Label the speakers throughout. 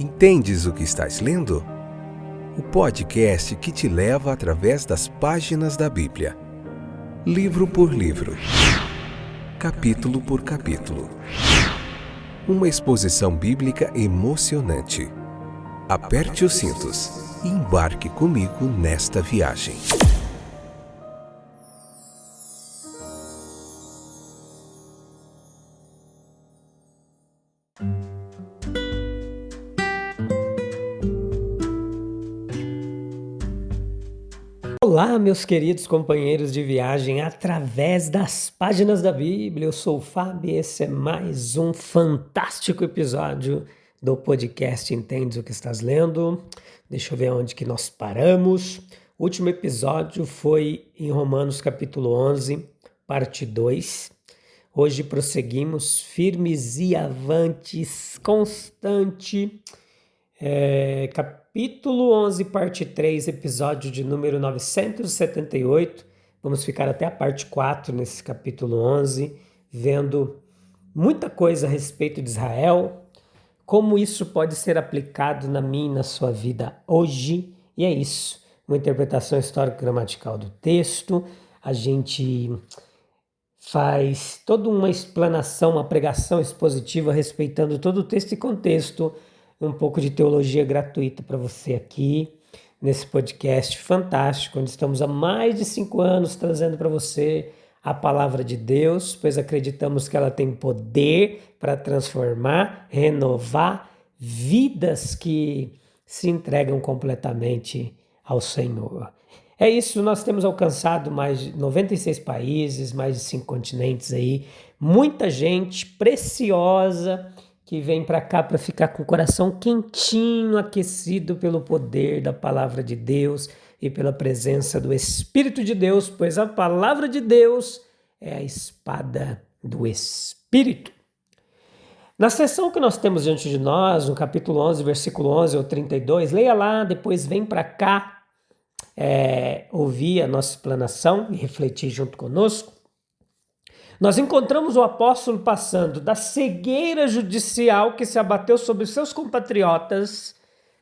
Speaker 1: Entendes o que estás lendo? O podcast que te leva através das páginas da Bíblia, livro por livro, capítulo por capítulo. Uma exposição bíblica emocionante. Aperte os cintos e embarque comigo nesta viagem.
Speaker 2: Olá, meus queridos companheiros de viagem através das páginas da Bíblia. Eu sou o Fábio e esse é mais um fantástico episódio do podcast Entendes o que estás lendo. Deixa eu ver onde que nós paramos. O último episódio foi em Romanos capítulo 11, parte 2. Hoje prosseguimos firmes e avantes, constante. Capítulo 11, parte 3, episódio de número 978. Vamos ficar até a parte 4 nesse capítulo 11, vendo muita coisa a respeito de Israel, como isso pode ser aplicado na minha e na sua vida hoje. E é isso, uma interpretação histórico-gramatical do texto. A gente faz toda uma explanação, uma pregação expositiva respeitando todo o texto e contexto. Um pouco de teologia gratuita para você aqui, nesse podcast fantástico, onde estamos há mais de 5 anos trazendo para você a palavra de Deus, pois acreditamos que ela tem poder para transformar, renovar vidas que se entregam completamente ao Senhor. É isso, nós temos alcançado mais de 96 países, mais de 5 continentes aí, muita gente preciosa que vem para cá para ficar com o coração quentinho, aquecido pelo poder da palavra de Deus e pela presença do Espírito de Deus, pois a palavra de Deus é a espada do Espírito. Na seção que nós temos diante de nós, no capítulo 11, versículo 11 ao 32, leia lá, depois vem para cá ouvir a nossa explanação e refletir junto conosco. Nós encontramos o apóstolo passando da cegueira judicial que se abateu sobre seus compatriotas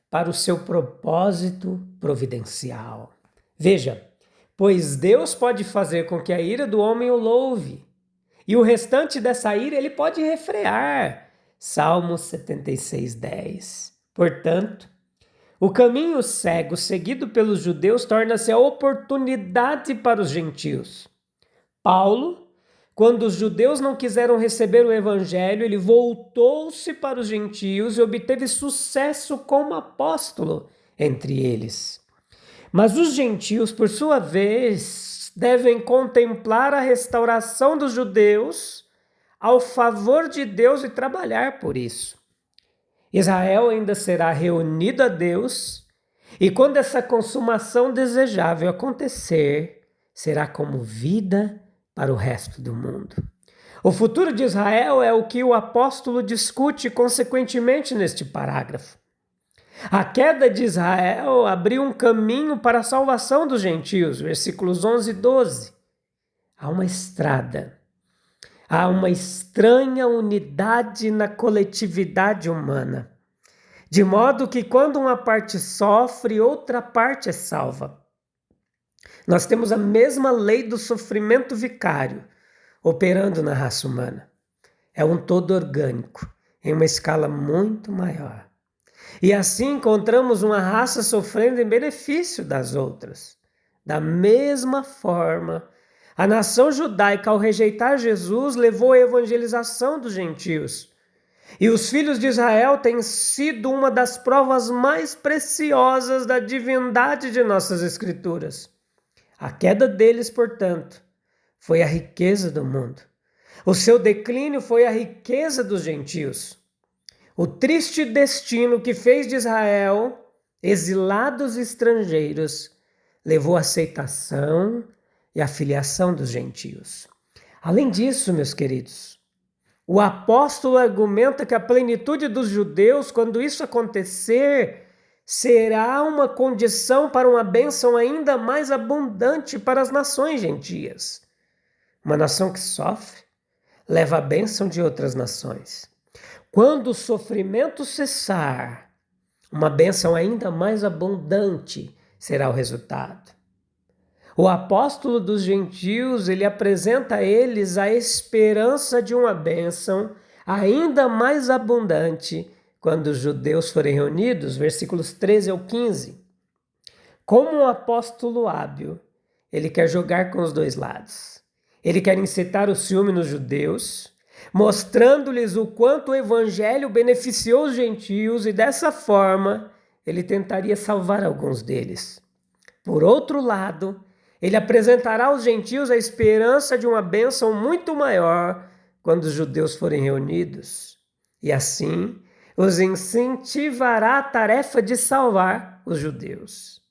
Speaker 2: para o seu propósito providencial. Veja, pois Deus pode fazer com que a ira do homem o louve, e o restante dessa ira ele pode refrear. Salmos 76:10. Portanto, o caminho cego seguido pelos judeus torna-se a oportunidade para os gentios. Paulo, quando os judeus não quiseram receber o evangelho, ele voltou-se para os gentios e obteve sucesso como apóstolo entre eles. Mas os gentios, por sua vez, devem contemplar a restauração dos judeus ao favor de Deus e trabalhar por isso. Israel ainda será reunido a Deus, e quando essa consumação desejável acontecer, será como vida para o resto do mundo. O futuro de Israel é o que o apóstolo discute consequentemente neste parágrafo. A queda de Israel abriu um caminho para a salvação dos gentios, versículos 11 e 12. Há uma estrada, há uma estranha unidade na coletividade humana, de modo que quando uma parte sofre, outra parte é salva. Nós temos a mesma lei do sofrimento vicário operando na raça humana. É um todo orgânico, em uma escala muito maior. E assim encontramos uma raça sofrendo em benefício das outras. Da mesma forma, a nação judaica, ao rejeitar Jesus, levou à evangelização dos gentios. E os filhos de Israel têm sido uma das provas mais preciosas da divindade de nossas Escrituras. A queda deles, portanto, foi a riqueza do mundo. O seu declínio foi a riqueza dos gentios. O triste destino que fez de Israel, exilados estrangeiros, levou à aceitação e à filiação dos gentios. Além disso, meus queridos, o apóstolo argumenta que a plenitude dos judeus, quando isso acontecer, será uma condição para uma bênção ainda mais abundante para as nações gentias. Uma nação que sofre leva a bênção de outras nações. Quando o sofrimento cessar, Uma bênção ainda mais abundante será o resultado. O apóstolo dos gentios, ele apresenta a eles a esperança de uma bênção ainda mais abundante quando os judeus forem reunidos, versículos 13 ao 15. Como um apóstolo hábil, ele quer jogar com os dois lados. Ele quer incitar o ciúme nos judeus, mostrando-lhes o quanto o evangelho beneficiou os gentios e dessa forma ele tentaria salvar alguns deles. Por outro lado, ele apresentará aos gentios a esperança de uma bênção muito maior quando os judeus forem reunidos. E assim, os incentivará a tarefa de salvar os judeus.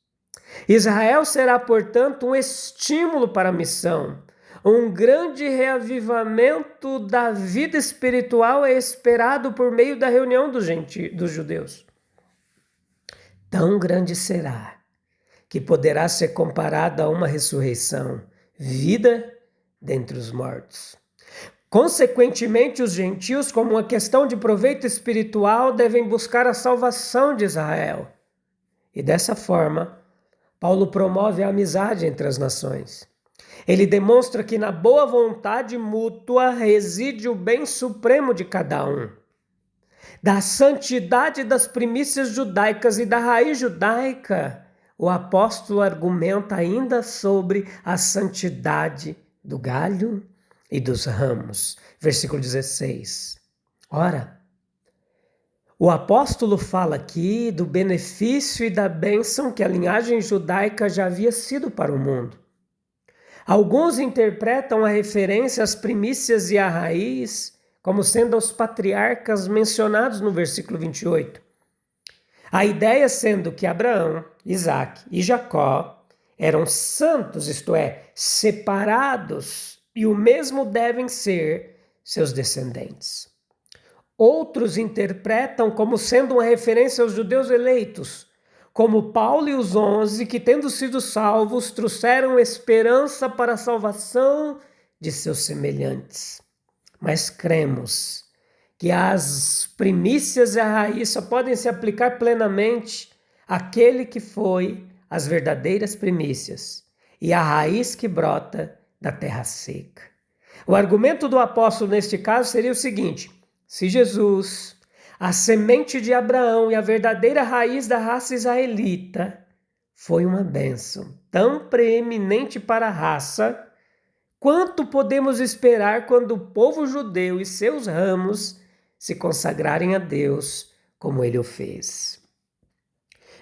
Speaker 2: Israel será, portanto, um estímulo para a missão. Um grande reavivamento da vida espiritual é esperado por meio da reunião dos judeus. Tão grande será que poderá ser comparado a uma ressurreição, vida dentre os mortos. Consequentemente, os gentios, como uma questão de proveito espiritual, devem buscar a salvação de Israel. E dessa forma, Paulo promove a amizade entre as nações. Ele demonstra que na boa vontade mútua reside o bem supremo de cada um. Da santidade das primícias judaicas e da raiz judaica, o apóstolo argumenta ainda sobre a santidade do galho e dos ramos. Versículo 16. Ora, o apóstolo fala aqui do benefício e da bênção que a linhagem judaica já havia sido para o mundo. Alguns interpretam a referência às primícias e à raiz como sendo os patriarcas mencionados no versículo 28. A ideia sendo que Abraão, Isaque e Jacó eram santos, isto é, separados, e o mesmo devem ser seus descendentes. Outros interpretam como sendo uma referência aos judeus eleitos, como Paulo e os 11 que, tendo sido salvos, trouxeram esperança para a salvação de seus semelhantes. Mas cremos que as primícias e a raiz só podem se aplicar plenamente àquele que foi as verdadeiras primícias e a raiz que brota da terra seca. O argumento do apóstolo neste caso seria o seguinte: se Jesus, a semente de Abraão e a verdadeira raiz da raça israelita, foi uma bênção tão preeminente para a raça, quanto podemos esperar quando o povo judeu e seus ramos se consagrarem a Deus como ele o fez?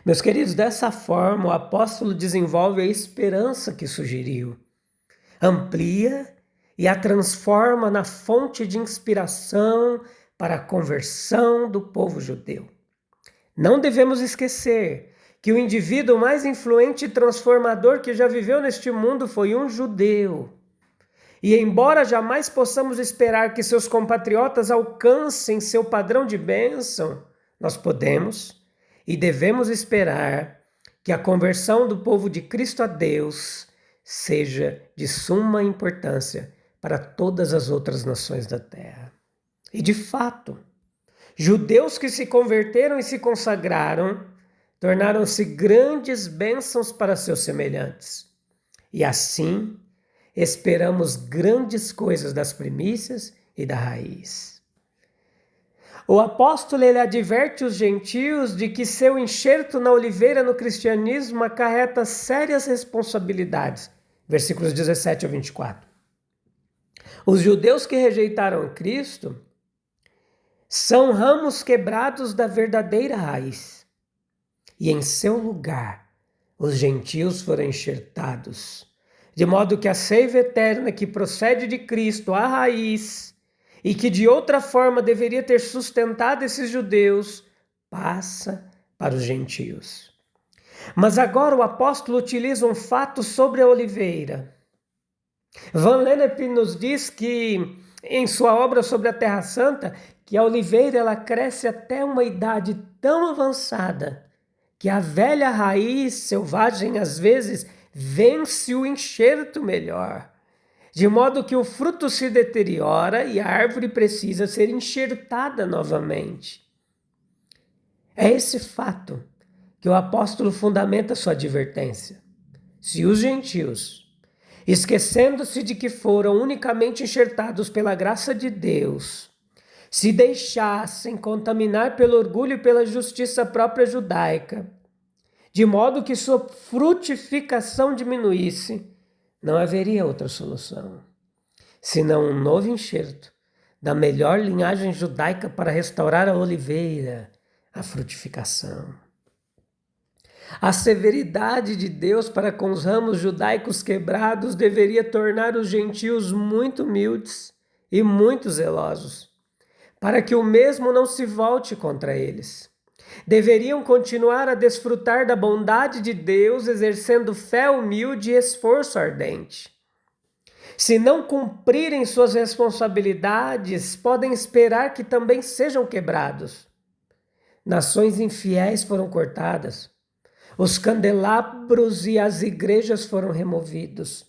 Speaker 2: Meus queridos, dessa forma o apóstolo desenvolve a esperança que sugeriu, amplia e a transforma na fonte de inspiração para a conversão do povo judeu. Não devemos esquecer que o indivíduo mais influente e transformador que já viveu neste mundo foi um judeu. E embora jamais possamos esperar que seus compatriotas alcancem seu padrão de bênção, nós podemos e devemos esperar que a conversão do povo de Cristo a Deus seja de suma importância para todas as outras nações da terra. E de fato, judeus que se converteram e se consagraram tornaram-se grandes bênçãos para seus semelhantes. E assim, esperamos grandes coisas das primícias e da raiz. O apóstolo ele adverte os gentios de que seu enxerto na oliveira no cristianismo acarreta sérias responsabilidades. Versículos 17 a 24. Os judeus que rejeitaram Cristo são ramos quebrados da verdadeira raiz. E em seu lugar, os gentios foram enxertados, de modo que a seiva eterna que procede de Cristo, a raiz, e que de outra forma deveria ter sustentado esses judeus, passa para os gentios. Mas agora o apóstolo utiliza um fato sobre a oliveira. Van Lennep nos diz que, em sua obra sobre a Terra Santa, que a oliveira ela cresce até uma idade tão avançada que a velha raiz selvagem às vezes vence o enxerto melhor, de modo que o fruto se deteriora e a árvore precisa ser enxertada novamente. É esse fato que o apóstolo fundamenta sua advertência. Se os gentios, esquecendo-se de que foram unicamente enxertados pela graça de Deus, se deixassem contaminar pelo orgulho e pela justiça própria judaica, de modo que sua frutificação diminuísse, não haveria outra solução, senão um novo enxerto da melhor linhagem judaica para restaurar a oliveira, a frutificação. A severidade de Deus para com os ramos judaicos quebrados deveria tornar os gentios muito humildes e muito zelosos, para que o mesmo não se volte contra eles. Deveriam continuar a desfrutar da bondade de Deus, exercendo fé humilde e esforço ardente. Se não cumprirem suas responsabilidades, podem esperar que também sejam quebrados. Nações infiéis foram cortadas. Os candelabros e as igrejas foram removidos.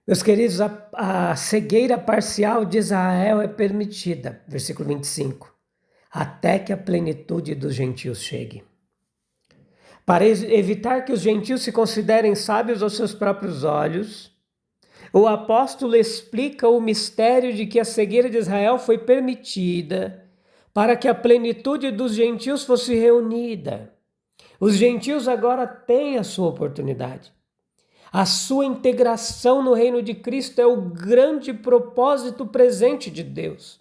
Speaker 2: Meus queridos, a cegueira parcial de Israel é permitida, versículo 25, até que a plenitude dos gentios chegue. Para evitar que os gentios se considerem sábios aos seus próprios olhos, o apóstolo explica o mistério de que a cegueira de Israel foi permitida para que a plenitude dos gentios fosse reunida. Os gentios agora têm a sua oportunidade. A sua integração no reino de Cristo é o grande propósito presente de Deus.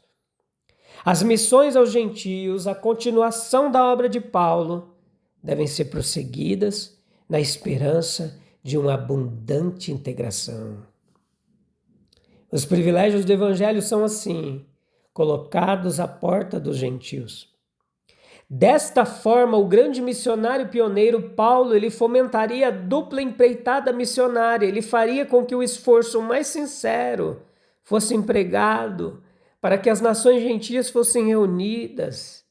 Speaker 2: As missões aos gentios, a continuação da obra de Paulo, devem ser prosseguidas na esperança de uma abundante integração. Os privilégios do Evangelho são assim, colocados à porta dos gentios. Desta forma, o grande missionário pioneiro Paulo, ele fomentaria a dupla empreitada missionária, ele faria com que o esforço mais sincero fosse empregado para que as nações gentias fossem reunidas,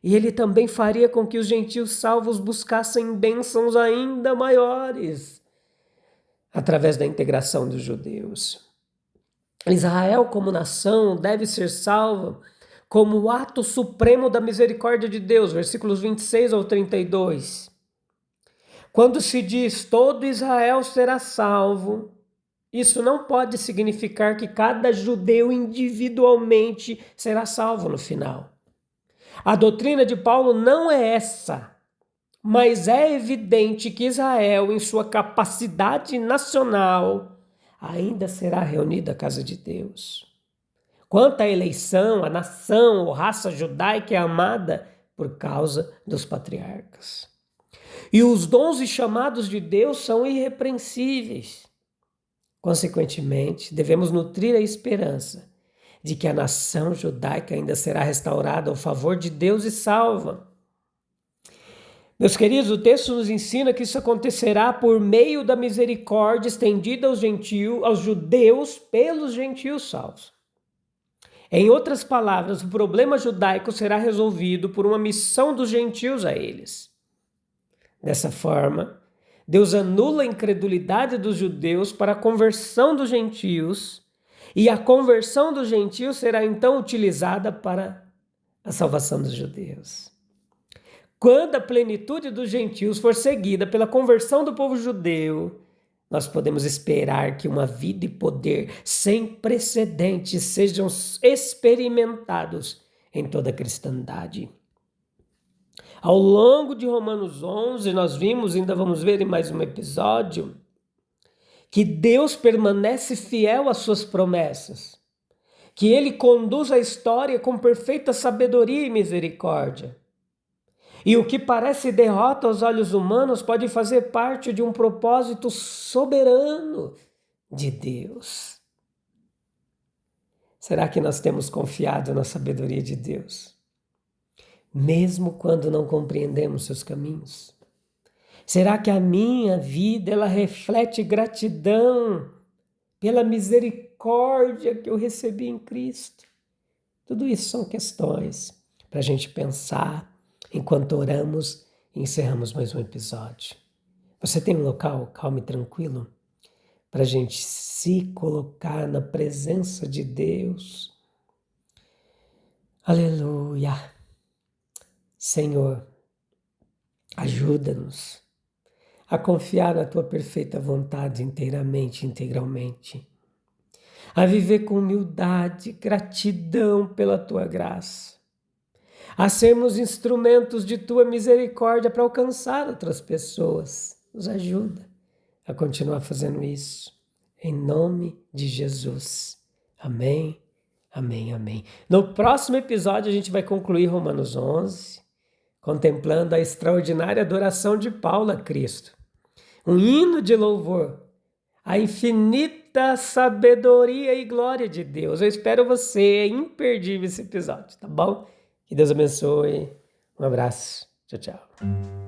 Speaker 2: e ele também faria com que os gentios salvos buscassem bênçãos ainda maiores através da integração dos judeus. Israel, como nação, deve ser salva como o ato supremo da misericórdia de Deus, versículos 26 ao 32. Quando se diz todo Israel será salvo, isso não pode significar que cada judeu individualmente será salvo no final. A doutrina de Paulo não é essa, mas é evidente que Israel, em sua capacidade nacional, ainda será reunida à casa de Deus. Quanto à eleição, a nação ou raça judaica é amada por causa dos patriarcas. E os dons e chamados de Deus são irrepreensíveis. Consequentemente, devemos nutrir a esperança de que a nação judaica ainda será restaurada ao favor de Deus e salva. Meus queridos, o texto nos ensina que isso acontecerá por meio da misericórdia estendida aos judeus pelos gentios salvos. Em outras palavras, o problema judaico será resolvido por uma missão dos gentios a eles. Dessa forma, Deus anula a incredulidade dos judeus para a conversão dos gentios, e a conversão dos gentios será então utilizada para a salvação dos judeus. Quando a plenitude dos gentios for seguida pela conversão do povo judeu, nós podemos esperar que uma vida e poder sem precedentes sejam experimentados em toda a cristandade. Ao longo de Romanos 11, nós vimos, ainda vamos ver em mais um episódio, que Deus permanece fiel às suas promessas, que Ele conduz a história com perfeita sabedoria e misericórdia. E o que parece derrota aos olhos humanos pode fazer parte de um propósito soberano de Deus. Será que nós temos confiado na sabedoria de Deus? Mesmo quando não compreendemos seus caminhos? Será que a minha vida ela reflete gratidão pela misericórdia que eu recebi em Cristo? Tudo isso são questões para a gente pensar enquanto oramos e encerramos mais um episódio. Você tem um local calmo e tranquilo para a gente se colocar na presença de Deus? Aleluia! Senhor, ajuda-nos a confiar na tua perfeita vontade inteiramente, integralmente, a viver com humildade, gratidão pela tua graça, a sermos instrumentos de tua misericórdia para alcançar outras pessoas. Nos ajuda a continuar fazendo isso, em nome de Jesus. Amém, amém, amém. No próximo episódio a gente vai concluir Romanos 11, contemplando a extraordinária adoração de Paulo a Cristo. Um hino de louvor, a infinita sabedoria e glória de Deus. Eu espero você, é imperdível esse episódio, tá bom? Que Deus abençoe. Um abraço. Tchau, tchau.